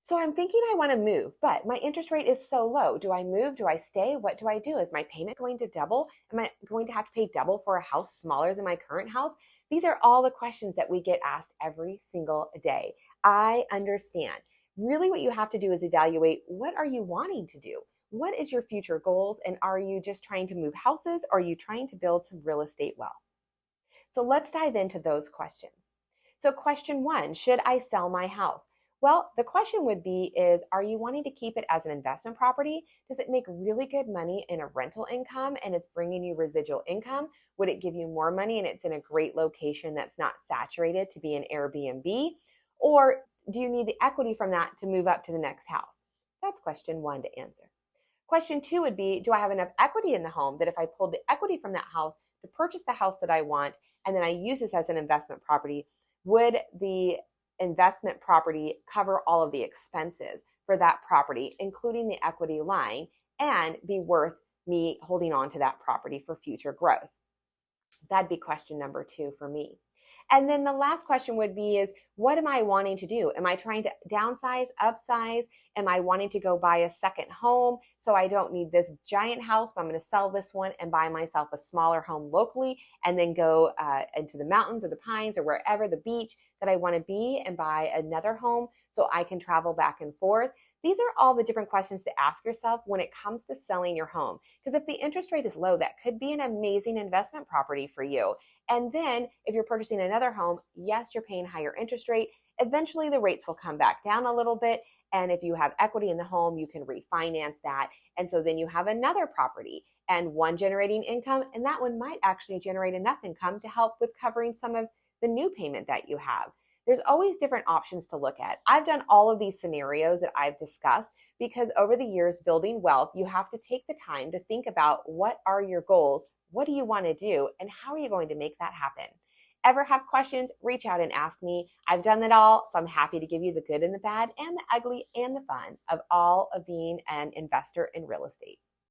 So I'm thinking I want to move, but my interest rate is so low. Do I move? Do I stay? What do I do? Is my payment going to double? Am I going to have to pay double for a house smaller than my current house? These are all the questions that we get asked every single day. I understand. Really, what you have to do is evaluate, what are you wanting to do? What is your future goals? And are you just trying to move houses, or are you trying to build some real estate wealth? So let's dive into those questions. So question one, should I sell my house? Well, the question would be are you wanting to keep it as an investment property? Does it make really good money in a rental income and it's bringing you residual income? Would it give you more money and it's in a great location that's not saturated to be an Airbnb? Or do you need the equity from that to move up to the next house? That's question one to answer. Question two would be, do I have enough equity in the home that if I pulled the equity from that house to purchase the house that I want, and then I use this as an investment property, would the investment property cover all of the expenses for that property, including the equity line, and be worth me holding on to that property for future growth? That'd be question number two for me. And then the last question would be what am I wanting to do? Am I trying to downsize, upsize? Am I wanting to go buy a second home so I don't need this giant house, but I'm going to sell this one and buy myself a smaller home locally and then go into the mountains or the pines or wherever, the beach that I want to be, and buy another home so I can travel back and forth? These are all the different questions to ask yourself when it comes to selling your home. Because if the interest rate is low, that could be an amazing investment property for you. And then if you're purchasing another home, yes, you're paying higher interest rate. Eventually the rates will come back down a little bit. And if you have equity in the home, you can refinance that. And so then you have another property and one generating income. And that one might actually generate enough income to help with covering some of the new payment that you have. There's always different options to look at. I've done all of these scenarios that I've discussed because over the years, building wealth, you have to take the time to think about what are your goals, what do you want to do, and how are you going to make that happen? Ever have questions? Reach out and ask me. I've done it all, so I'm happy to give you the good and the bad and the ugly and the fun of all of being an investor in real estate.